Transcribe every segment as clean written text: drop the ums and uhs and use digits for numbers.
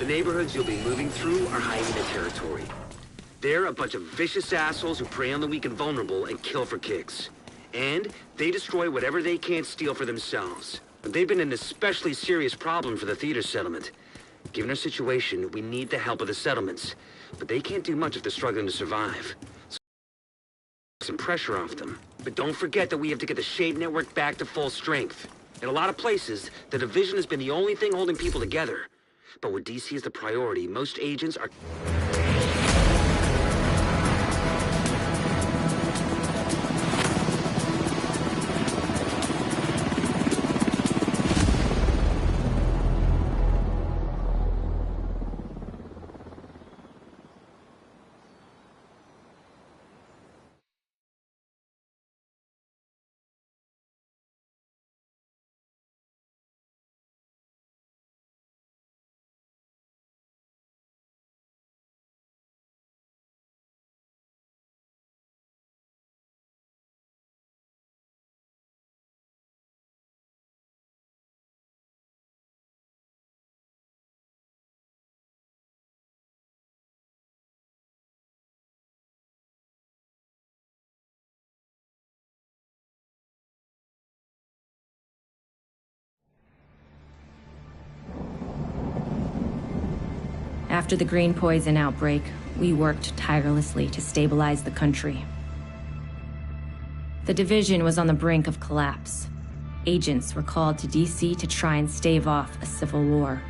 The neighborhoods you'll be moving through are hyena territory. They're a bunch of vicious assholes who prey on the weak and vulnerable and kill for kicks. And they destroy whatever they can't steal for themselves. But they've been an especially serious problem for the theater settlement. Given our situation, we need the help of the settlements. But they can't do much if they're struggling to survive. So some pressure off them. But don't forget that we have to get the Shade Network back to full strength. In a lot of places, the Division has been the only thing holding people together. But with DC as the priority, most agents are... After the green poison outbreak, we worked tirelessly to stabilize the country. The Division was on the brink of collapse. Agents were called to DC to try and stave off a civil war.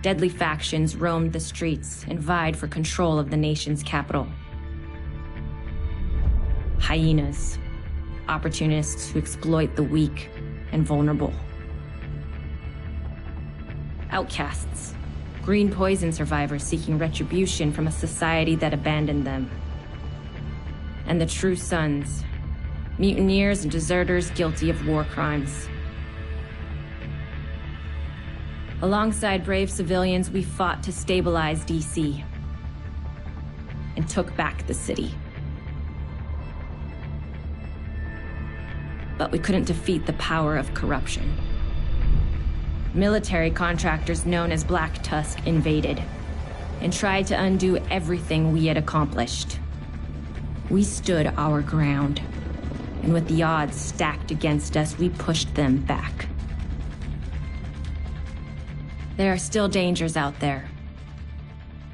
Deadly factions roamed the streets and vied for control of the nation's capital. Hyenas, opportunists who exploit the weak and vulnerable. Outcasts, green poison survivors seeking retribution from a society that abandoned them. And the true sons, mutineers and deserters guilty of war crimes. Alongside brave civilians, we fought to stabilize DC and took back the city. But we couldn't defeat the power of corruption. Military contractors known as Black Tusk invaded and tried to undo everything we had accomplished. We stood our ground, and with the odds stacked against us, we pushed them back. There are still dangers out there.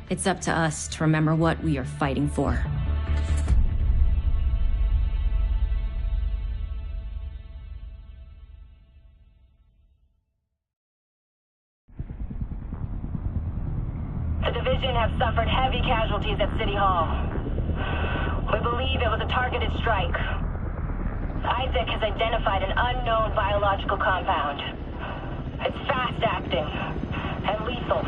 It's up to us to remember what we are fighting for. The Division have suffered heavy casualties at City Hall. We believe it was a targeted strike. Isaac has identified an unknown biological compound. It's fast-acting and lethal.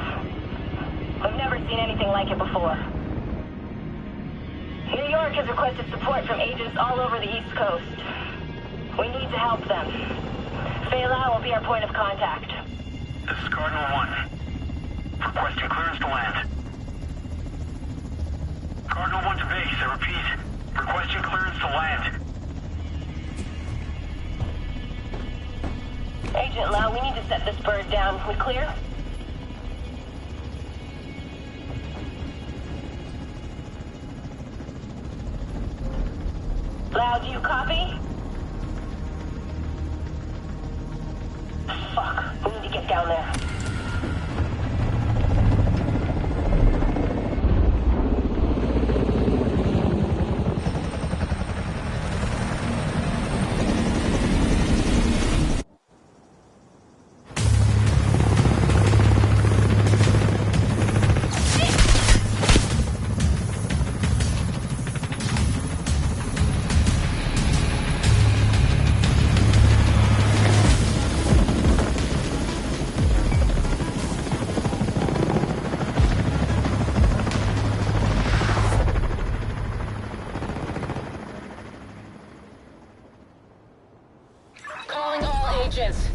We've never seen anything like it before. New York has requested support from agents all over the East Coast. We need to help them. Fela will be our point of contact. This is Cardinal 1. Requesting clearance to land. Cardinal 1 to base, I repeat. Requesting clearance to land. Agent Lau, we need to set this bird down. We clear? Lau, do you copy? Fuck, we need to get down there.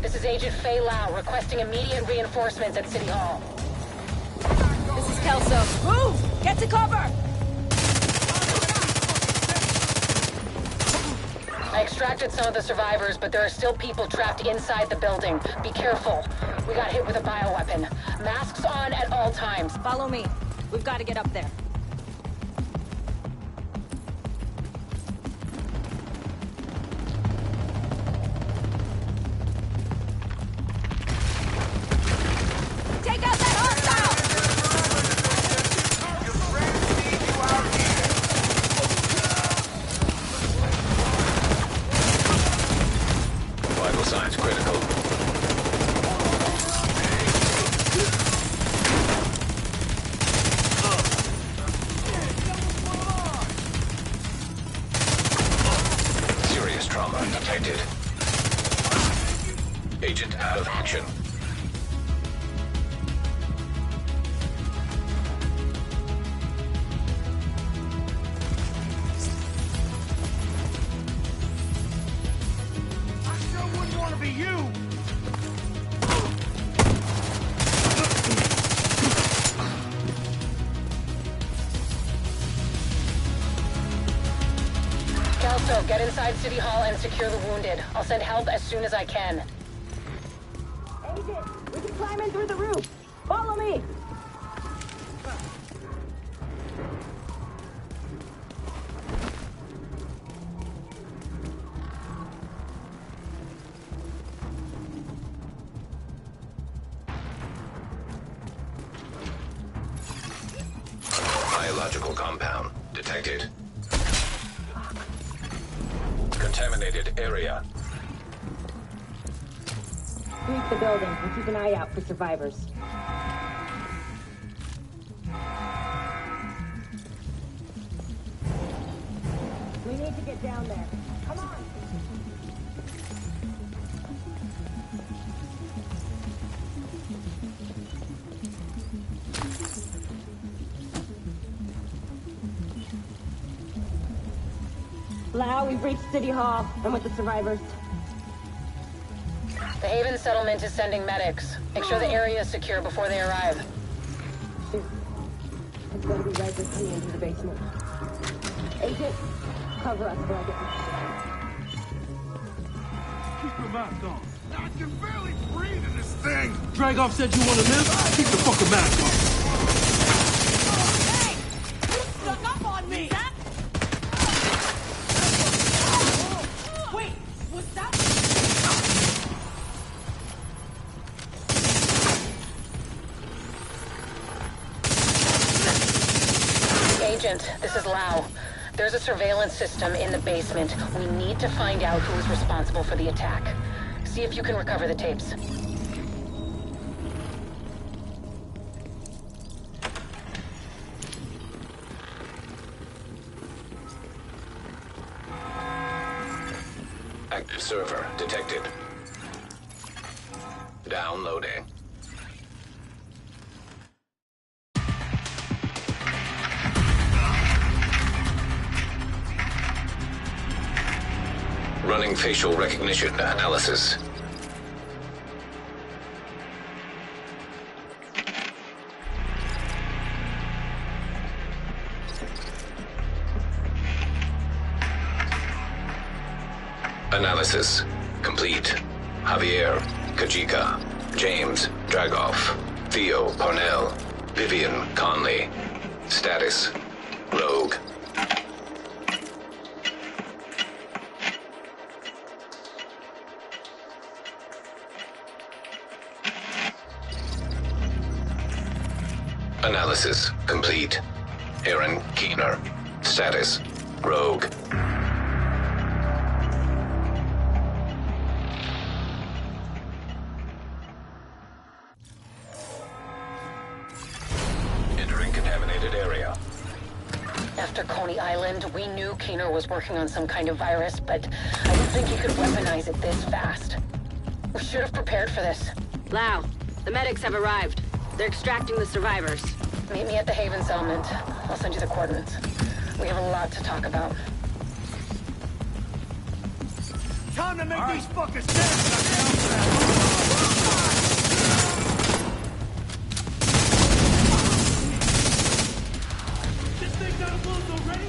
This is Agent Fei Lau requesting immediate reinforcements at City Hall. This is Kelso. Move! Get to cover! I I extracted some of the survivors, but there are still people trapped inside the building. Be careful. We got hit with a bioweapon. Masks on at all times. Follow me. We've got to get up there. Take out that hostile! Vital signs critical. Serious trauma detected. Agent out of action. Kelso, get inside City Hall and secure the wounded. I'll send help as soon as I can. Agent, we can climb in through the roof. Follow me. Biological compound detected. Contaminated area. Sweep the building and keep an eye out for survivors. We need to get down there. Come on! Lau, we've reached City Hall. I'm with the survivors. The Haven settlement is sending medics. Make sure the area is secure before they arrive. Shoot. It's going to be right with me into the basement. Agent, cover us while I get this. Keep your mask on. I can barely breathe in this thing. Dragoff said you want to live? Keep the fucking mask on. Hey! You stuck up on me! Wait, was that... Agent, this is Lau. There's a surveillance system in the basement. We need to find out who is responsible for the attack. See if you can recover the tapes. Active server detected. Downloading. Running facial recognition analysis. Analysis complete. Javier, Kajika, James, Dragoff, Theo, Parnell, Vivian, Conley. Status, Rogue. Analysis complete. Aaron Keener. Status, Rogue. Entering contaminated area. After Coney Island, we knew Keener was working on some kind of virus, but I didn't think he could weaponize it this fast. We should have prepared for this. Lau, the medics have arrived. They're extracting the survivors. Meet me at the Haven settlement. I'll send you the coordinates. We have a lot to talk about. Time to make these fuckers dance. This thing's out of bullets already?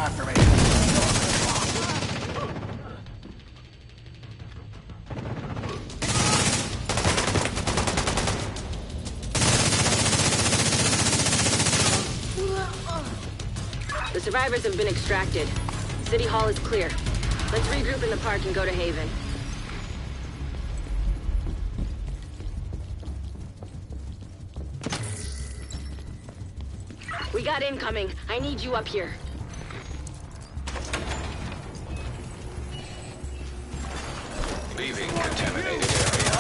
after me. The survivors have been extracted. City Hall is clear. Let's regroup in the park and go to Haven. We got incoming. I need you up here. Leaving contaminated area.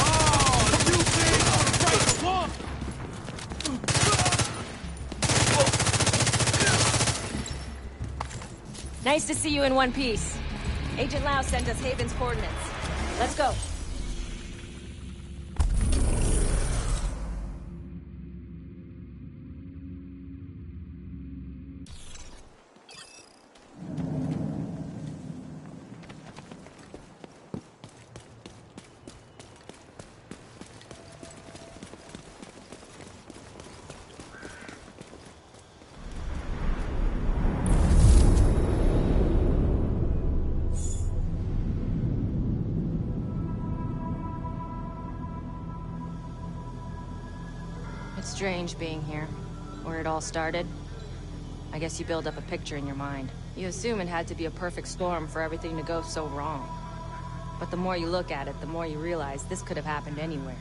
Nice to see you in one piece. Agent Lau sent us Haven's coordinates. Let's go. It's strange being here, where it all started. I guess you build up a picture in your mind. You assume it had to be a perfect storm for everything to go so wrong. But the more you look at it, the more you realize this could have happened anywhere.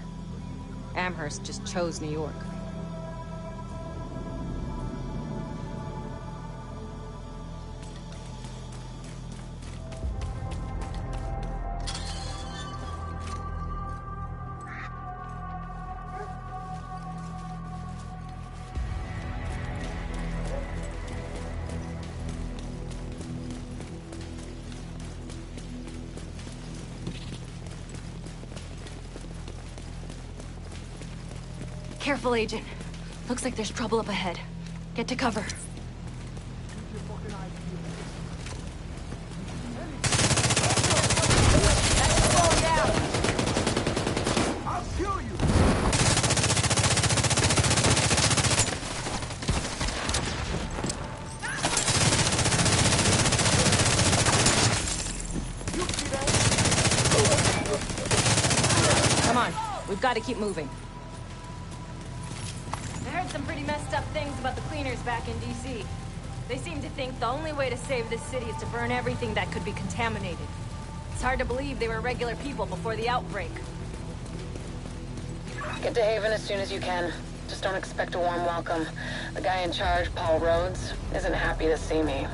Amherst just chose New York. Careful, Agent. Looks like there's trouble up ahead. Get to cover. I'll kill you! Come on. We've got to keep moving. Some pretty messed up things about the cleaners back in D.C. They seem to think the only way to save this city is to burn everything that could be contaminated. It's hard to believe they were regular people before the outbreak. Get to Haven as soon as you can. Just don't expect a warm welcome. The guy in charge, Paul Rhodes, isn't happy to see me.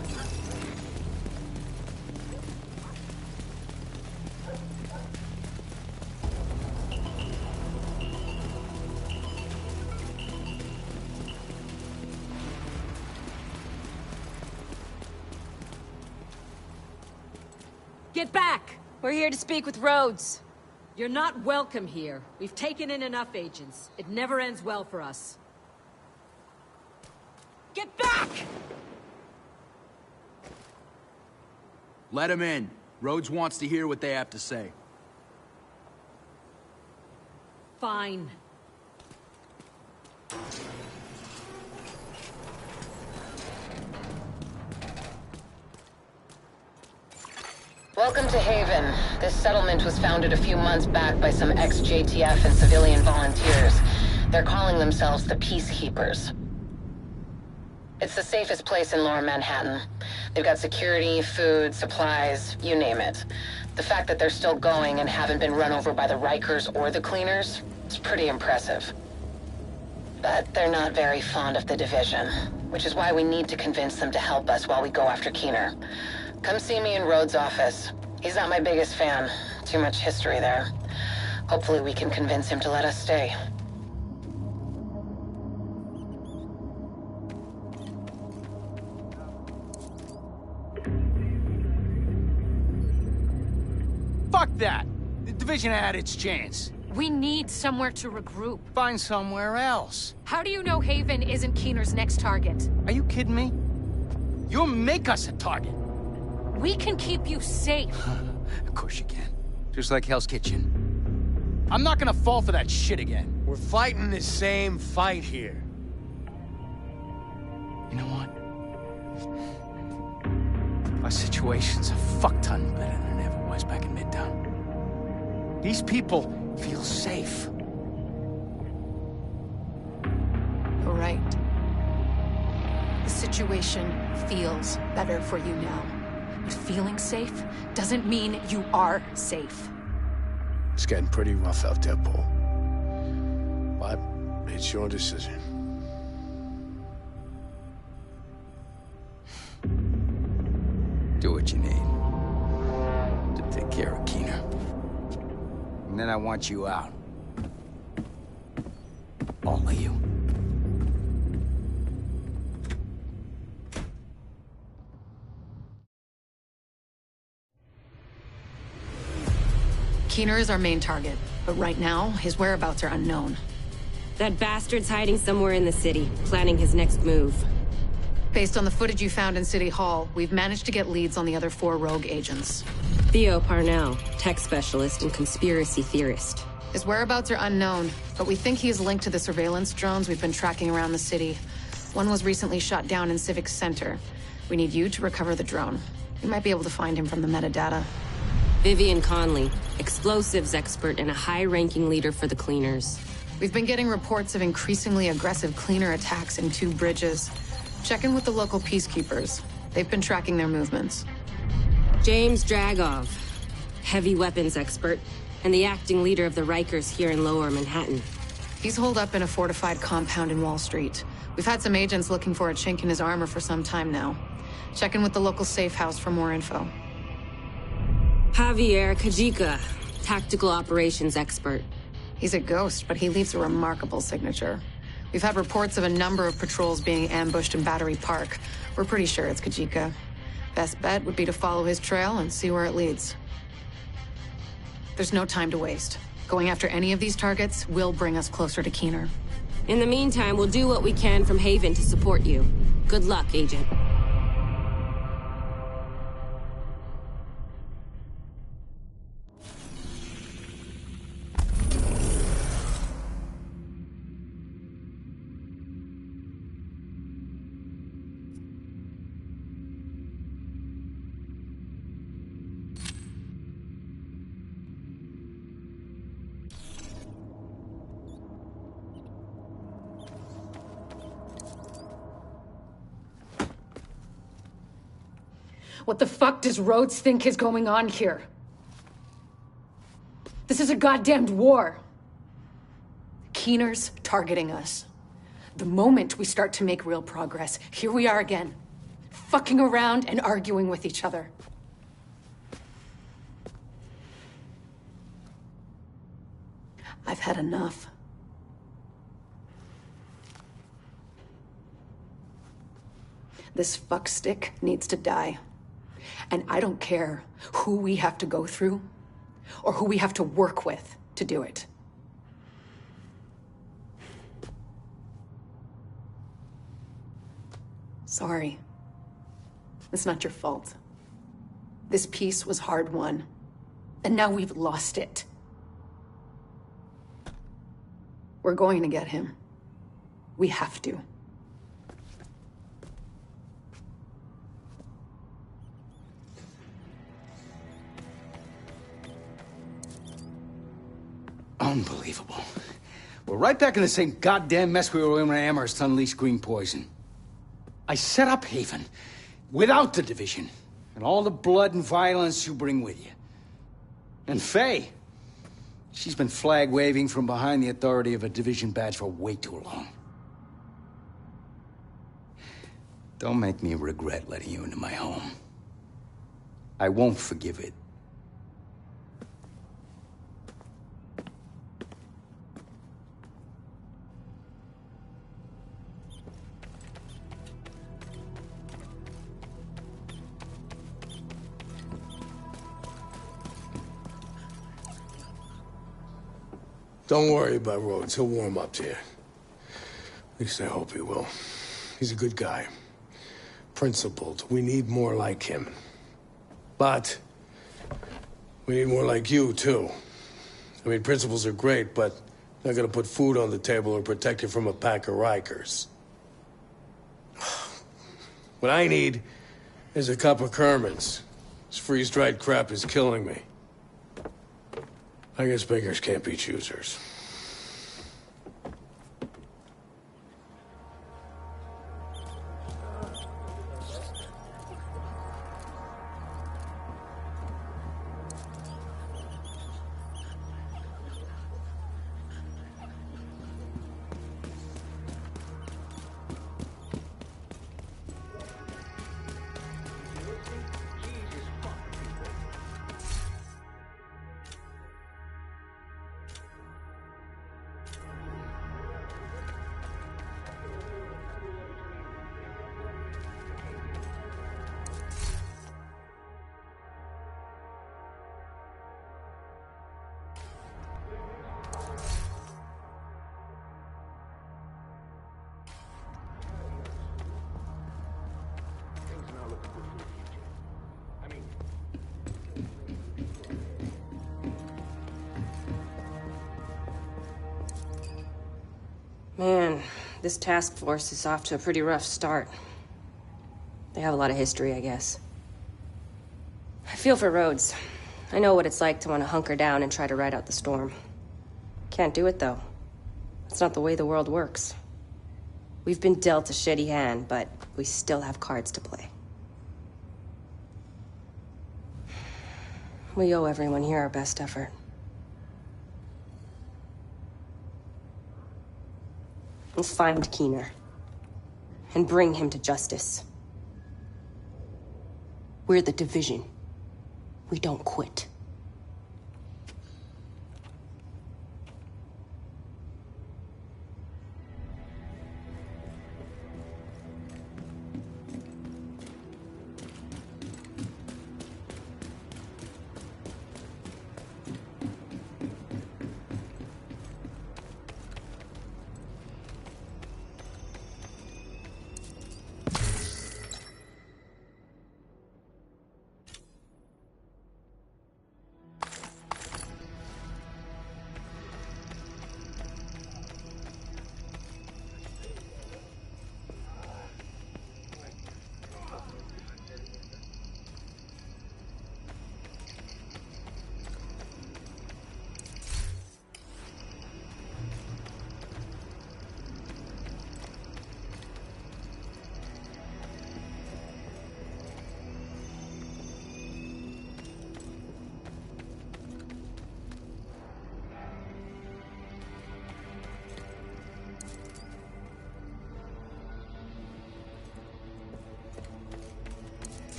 Get back! We're here to speak with Rhodes. You're not welcome here. We've taken in enough agents. It never ends well for us. Get back! Let him in. Rhodes wants to hear what they have to say. Fine. Welcome to Haven. This settlement was founded a few months back by some ex-JTF and civilian volunteers. They're calling themselves the Peacekeepers. It's the safest place in Lower Manhattan. They've got security, food, supplies, you name it. The fact that they're still going and haven't been run over by the Rikers or the cleaners is pretty impressive. But they're not very fond of the division, which is why we need to convince them to help us while we go after Keener. Come see me in Rhodes' office. He's not my biggest fan. Too much history there. Hopefully we can convince him to let us stay. Fuck that! The division had its chance. We need somewhere to regroup. Find somewhere else. How do you know Haven isn't Keener's next target? Are you kidding me? You'll make us a target. We can keep you safe. Of course you can. Just like Hell's Kitchen. I'm not gonna fall for that shit again. We're fighting the same fight here. You know what? Our situation's a fuck-ton better than it ever was back in Midtown. These people feel safe. You're right. The situation feels better for you now. But feeling safe doesn't mean you are safe. It's getting pretty rough out there, Paul. But it's your decision. Do what you need to take care of Keener. And then I want you out. All of you. Keener is our main target, but right now, his whereabouts are unknown. That bastard's hiding somewhere in the city, planning his next move. Based on the footage you found in City Hall, we've managed to get leads on the other 4 rogue agents. Theo Parnell, tech specialist and conspiracy theorist. His whereabouts are unknown, but we think he is linked to the surveillance drones we've been tracking around the city. One was recently shot down in Civic Center. We need you to recover the drone. You might be able to find him from the metadata. Vivian Conley, explosives expert and a high-ranking leader for the Cleaners. We've been getting reports of increasingly aggressive Cleaner attacks in 2 bridges. Check in with the local peacekeepers. They've been tracking their movements. James Dragov, heavy weapons expert, and the acting leader of the Rikers here in Lower Manhattan. He's holed up in a fortified compound in Wall Street. We've had some agents looking for a chink in his armor for some time now. Check in with the local safe house for more info. Javier Kajika, tactical operations expert. He's a ghost, but he leaves a remarkable signature. We've had reports of a number of patrols being ambushed in Battery Park. We're pretty sure it's Kajika. Best bet would be to follow his trail and see where it leads. There's no time to waste. Going after any of these targets will bring us closer to Keener. In the meantime, we'll do what we can from Haven to support you. Good luck, Agent. What the fuck does Rhodes think is going on here? This is a goddamned war. Keener's targeting us. The moment we start to make real progress, here we are again, fucking around and arguing with each other. I've had enough. This fuckstick needs to die. And I don't care who we have to go through or who we have to work with to do it. Sorry. It's not your fault. This peace was hard won, and now we've lost it. We're going to get him. We have to. Unbelievable. We're right back in the same goddamn mess we were in when Amherst unleashed green poison. I set up Haven without the division and all the blood and violence you bring with you. And Faye, she's been flag waving from behind the authority of a division badge for way too long. Don't make me regret letting you into my home. I won't forgive it. Don't worry about Rhodes. He'll warm up to you. At least I hope he will. He's a good guy. Principled. We need more like him. But we need more like you, too. I mean, principles are great, but they're not gonna put food on the table or protect you from a pack of Rikers. What I need Here's a cup of Kerman's. This freeze-dried crap is killing me. I guess beggars can't be choosers. Man, this task force is off to a pretty rough start. They have a lot of history, I guess. I feel for Rhodes. I know what it's like to want to hunker down and try to ride out the storm. Can't do it, though. It's not the way the world works. We've been dealt a shitty hand, but we still have cards to play. We owe everyone here our best effort. Let's find Keener and bring him to justice. We're the Division. We don't quit.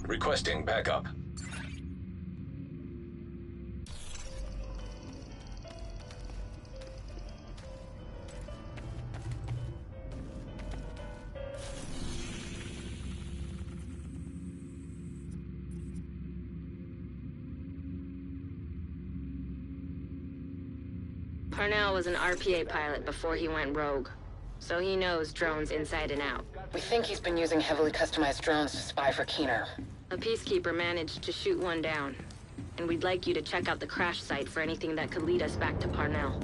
Requesting backup. Parnell was an RPA pilot before he went rogue, so he knows drones inside and out. We think he's been using heavily customized drones to spy for Keener. A peacekeeper managed to shoot one down, and we'd like you to check out the crash site for anything that could lead us back to Parnell.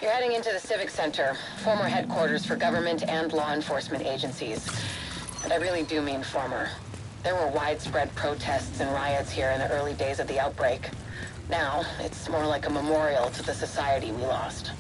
You're heading into the Civic Center, former headquarters for government and law enforcement agencies. And I really do mean former. There were widespread protests and riots here in the early days of the outbreak. Now, it's more like a memorial to the society we lost.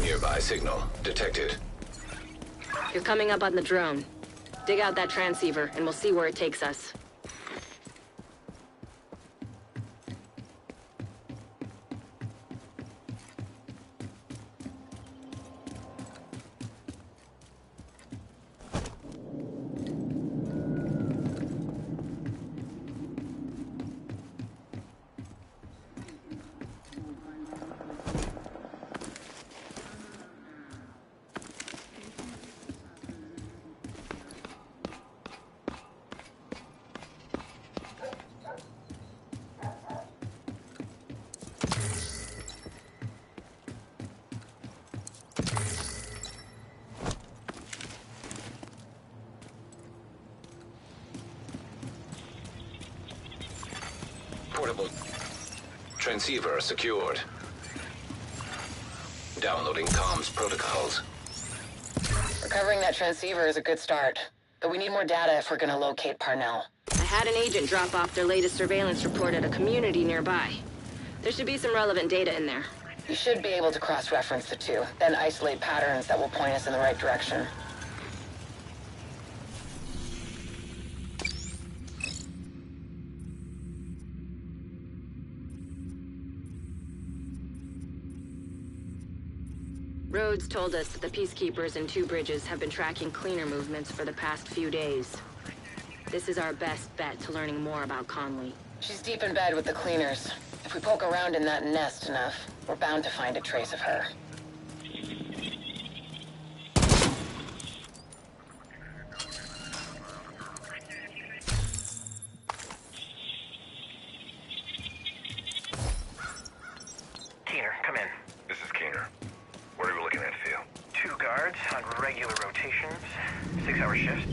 Nearby signal detected. You're coming up on the drone. Dig out that transceiver, and we'll see where it takes us. Portable transceiver secured. Downloading comms protocols. Recovering that transceiver is a good start, but we need more data if we're gonna locate Parnell. I had an agent drop off their latest surveillance report at a community nearby. There should be some relevant data in there. You should be able to cross-reference the two, then isolate patterns that will point us in the right direction. Rhodes told us that the Peacekeepers in Two Bridges have been tracking cleaner movements for the past few days. This is our best bet to learning more about Conley. She's deep in bed with the cleaners. If we poke around in that nest enough, we're bound to find a trace of her. Keener, come regular rotations, 6-hour shifts.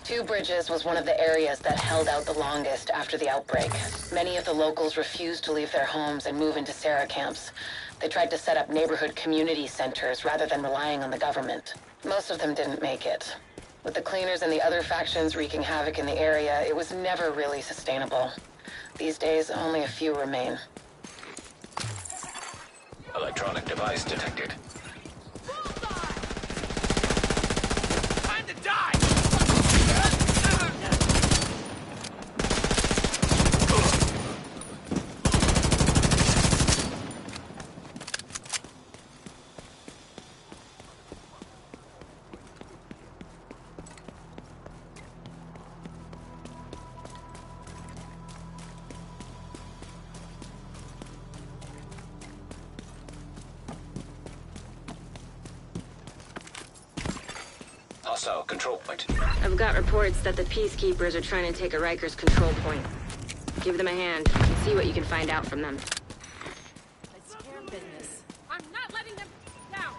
Two Bridges was one of the areas that held out the longest after the outbreak. Many of the locals refused to leave their homes and move into Sarah camps. They tried to set up neighborhood community centers rather than relying on the government. Most of them didn't make it. With the cleaners and the other factions wreaking havoc in the area, it was never really sustainable. These days, only a few remain. Electronic device detected. Time to die! Hostile control point. I've got reports that the Peacekeepers are trying to take a Rikers control point. Give them a hand and see what you can find out from them. Let's scare business. I'm not letting them down.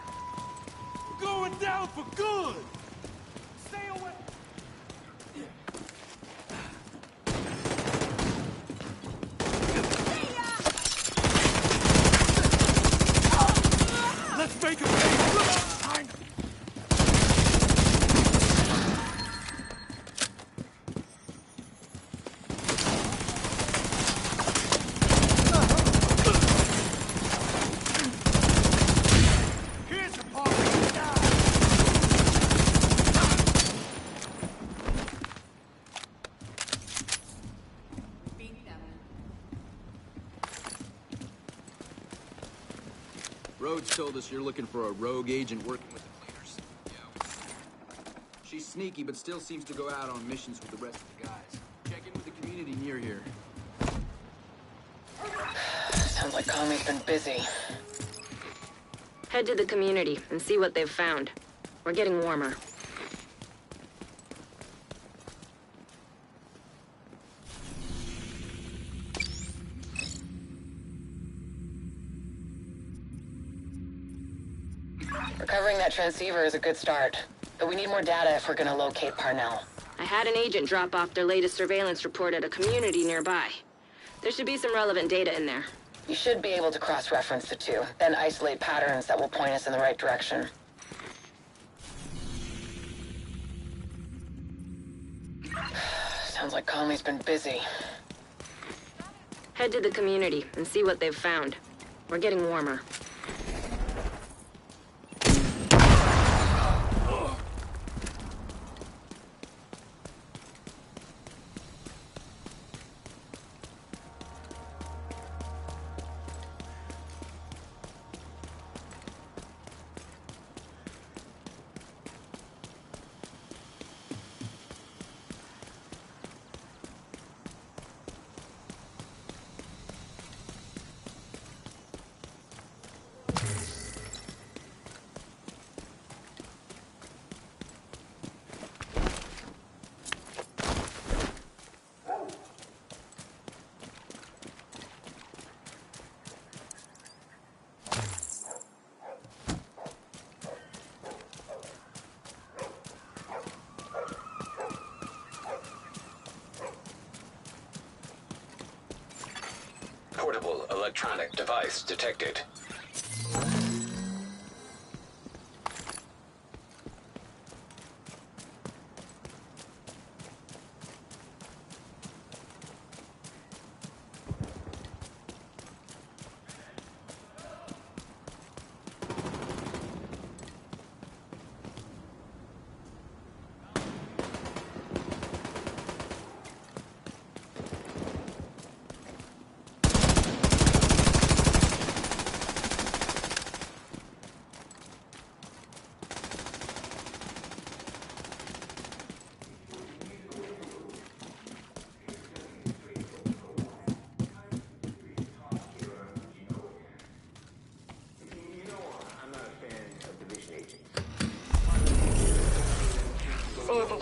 We're going down for good! Stay away! Let's make a pay! Here's the part where you die! Rhodes told us you're looking for a rogue agent working with the cleaners. Yeah. She's sneaky, but still seems to go out on missions with the rest of the guys. Check in with the community near here. Sounds like Conley's been busy. Head to the community and see what they've found. We're getting warmer. Recovering that transceiver is a good start, but we need more data if we're gonna locate Parnell. I had an agent drop off their latest surveillance report at a community nearby. There should be some relevant data in there. You should be able to cross-reference the two, then isolate patterns that will point us in the right direction. Sounds like Conley's been busy. Head to the community and see what they've found. We're getting warmer. Portable electronic device detected.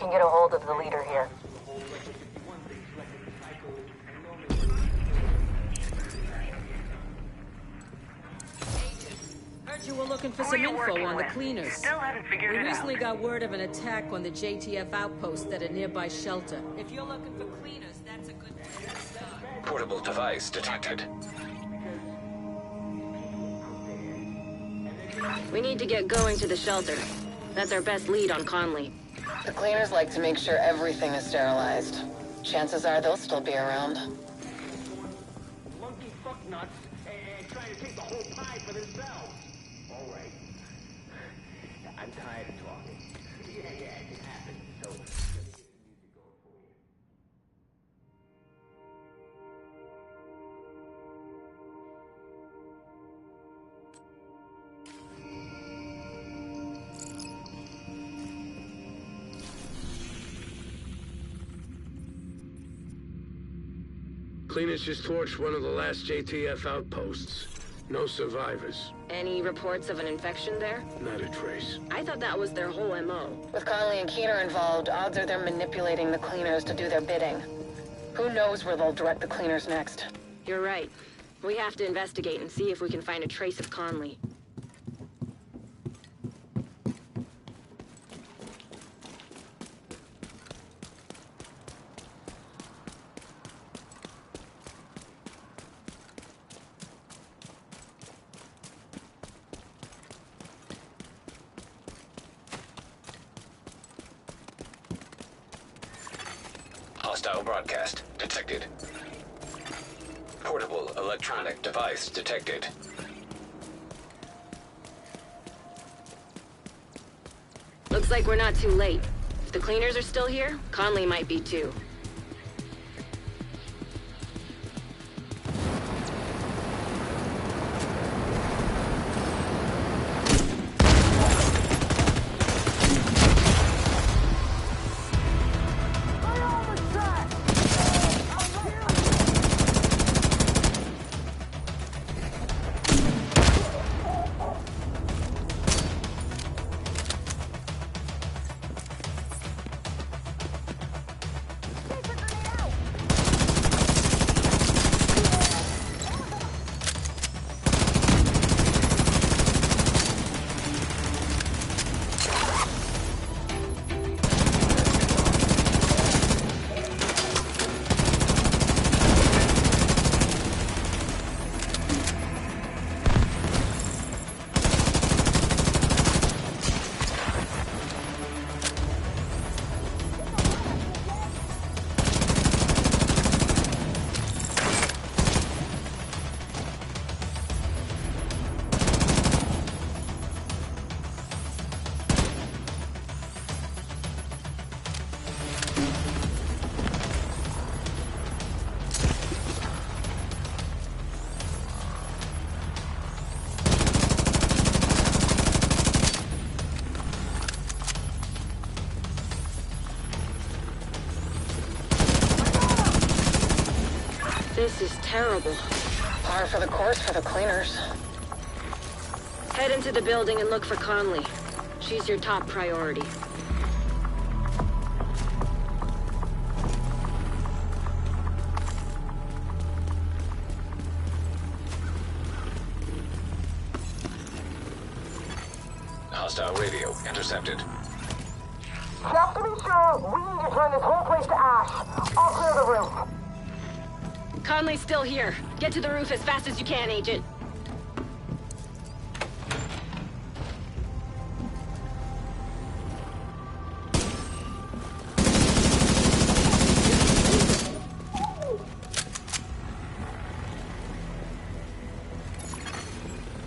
can get a hold of the leader here. Heard you were looking for some info on the cleaners. Still haven't figured We it out. recently got word of an attack on the JTF outpost at a nearby shelter. If you're looking for cleaners, that's a good place to start. Portable device detected. We need to get going to the shelter. That's our best lead on Conley. The cleaners like to make sure everything is sterilized. Chances are they'll still be around. Monkey fucknuts and trying to take the whole pie for themselves. All right. I'm tired of talking. Yeah, it can happen. So, let me get some music going for you. Cleaners just torched one of the last JTF outposts. No survivors. Any reports of an infection there? Not a trace. I thought that was their whole MO. With Conley and Keener involved, odds are they're manipulating the cleaners to do their bidding. Who knows where they'll direct the cleaners next? You're right. We have to investigate and see if we can find a trace of Conley. Hostile broadcast detected. Portable electronic device detected. Looks like we're not too late. If the cleaners are still here, Conley might be too. This is terrible. Par for the course for the cleaners. Head into the building and look for Conley. She's your top priority. Hostile radio intercepted. Just to be sure, we need to turn this whole place to ash. I'll clear the roof. Conley's still here. Get to the roof as fast as you can, Agent.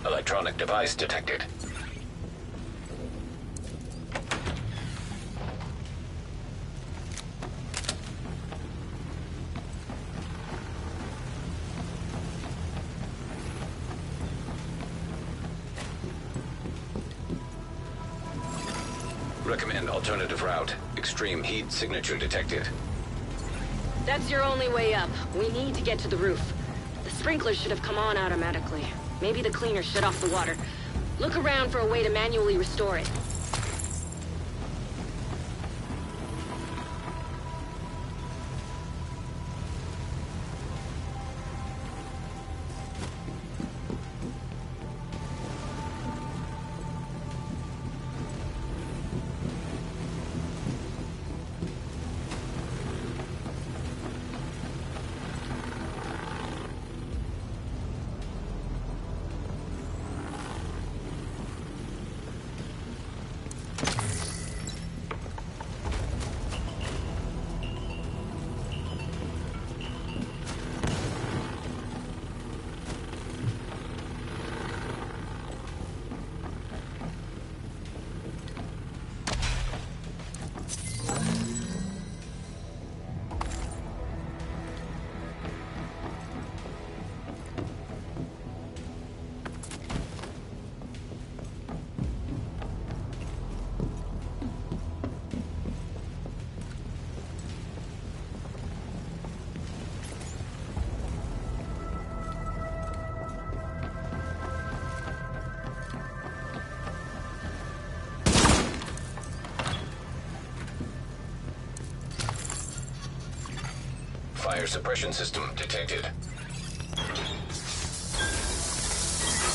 Electronic device detected. Recommend alternative route. Extreme heat signature detected. That's your only way up. We need to get to the roof. The sprinklers should have come on automatically. Maybe the cleaner shut off the water. Look around for a way to manually restore it. Fire suppression system detected.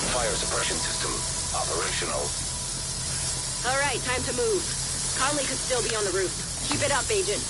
Fire suppression system operational. All right, time to move. Conley could still be on the roof. Keep it up, Agent.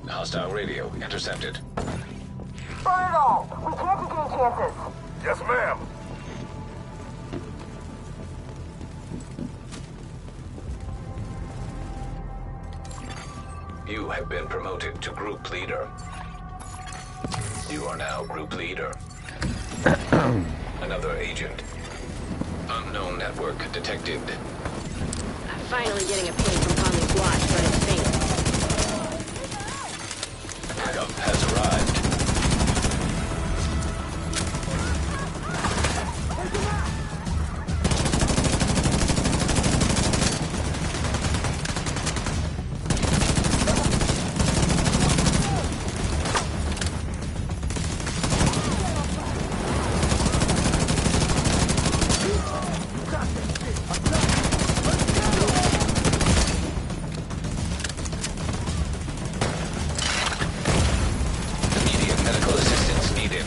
Hostile radio intercepted. Burn it all! We can't take any chances! Yes, ma'am. You have been promoted to group leader. You are now group leader. Another agent. Unknown network detected. I'm finally getting a ping from Conley's watch, but it's faint. Backup has arrived. Immediate medical assistance needed.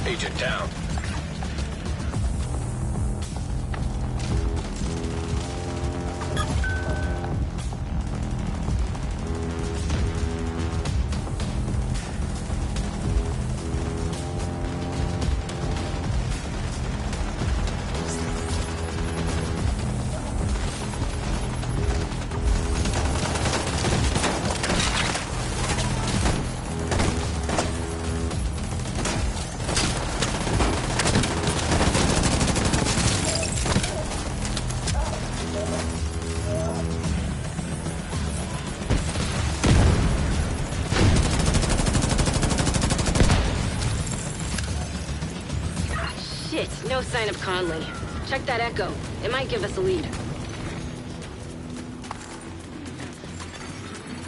Agent down. Shit, no sign of Conley. Check that echo. It might give us a lead.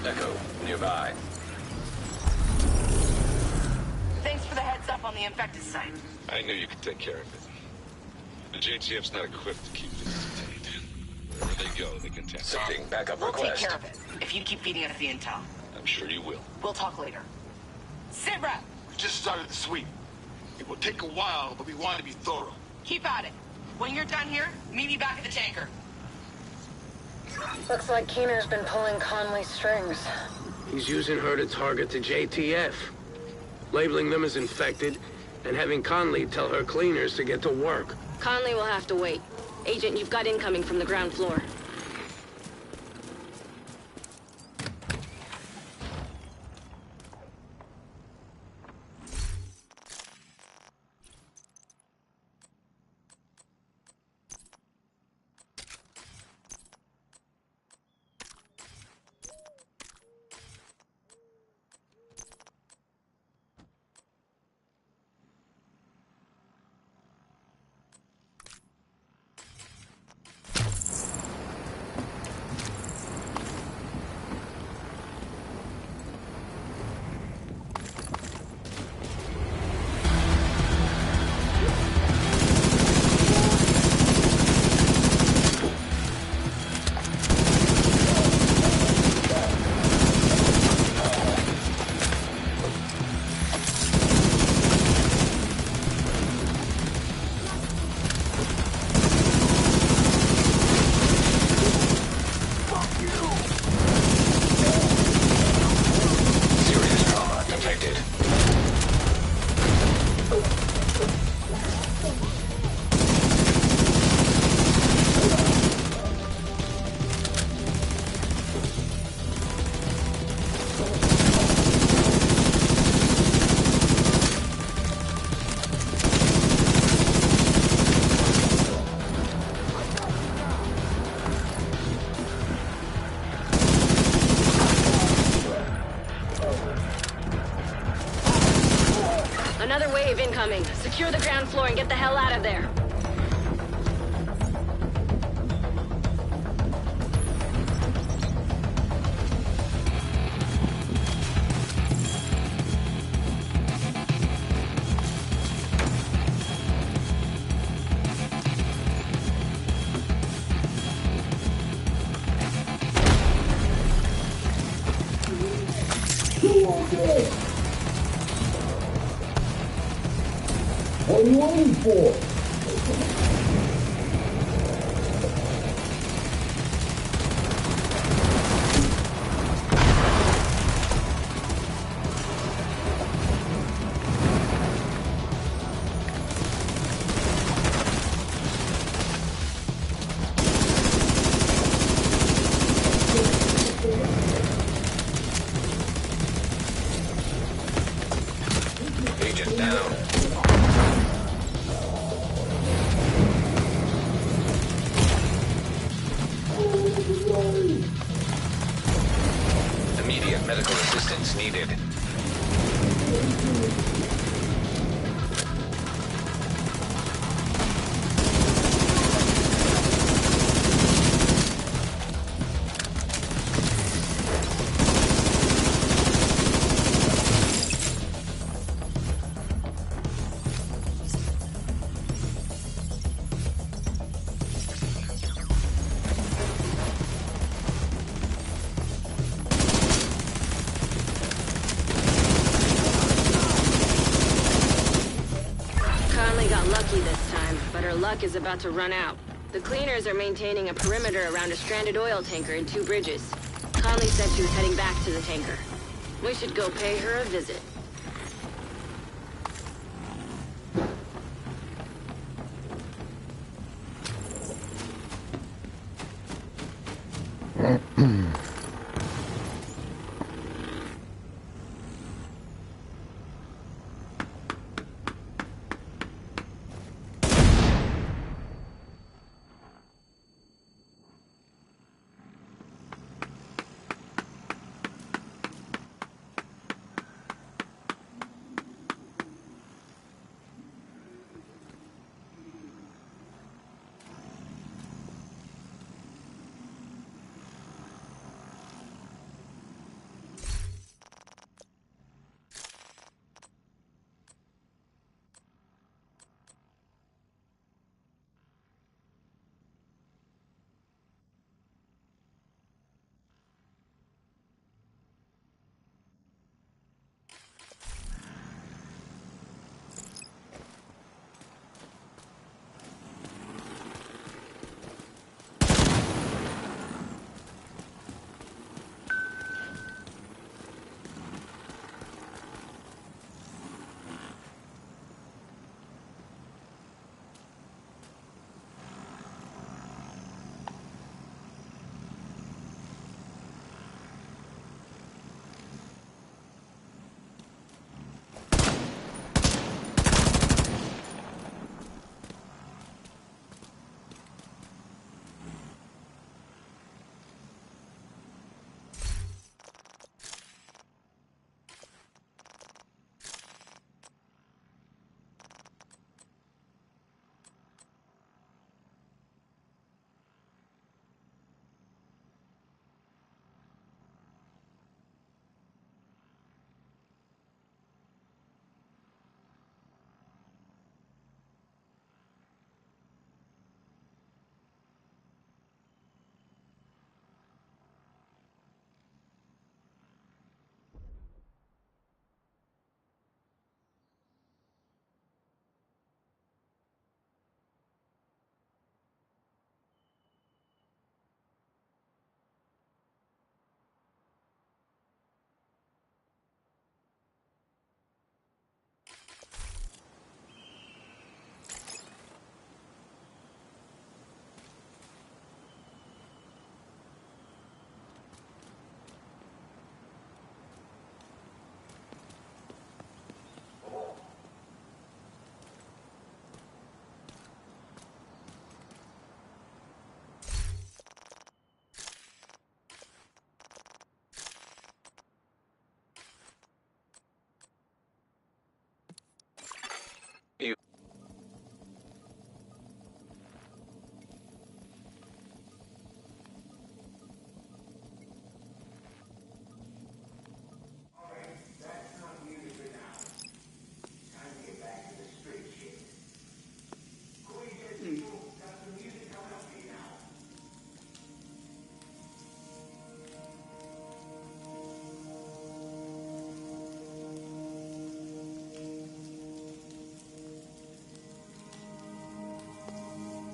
Echo nearby. Thanks for the heads up on the infected site. I knew you could take care of it. The JTF's not equipped to keep this contained. Wherever they go, they can tap. Sending backup We'll request. take care of it, if you keep feeding us the intel. I'm sure you will. We'll talk later. Sit rep! We just started the sweep. It will take a while, but we want to be thorough. Keep at it. When you're done here, meet me back at the tanker. Looks like Keener's been pulling Conley's strings. He's using her to target the JTF, labeling them as infected, and having Conley tell her cleaners to get to work. Conley will have to wait. Agent, you've got incoming from the ground floor. wave incoming. Secure the ground floor and get the hell out of there. What are you waiting for? Agent down. Immediate medical assistance needed. Got lucky this time, but her luck is about to run out. The cleaners are maintaining a perimeter around a stranded oil tanker and 2 bridges. Conley said she was heading back to the tanker. We should go pay her a visit.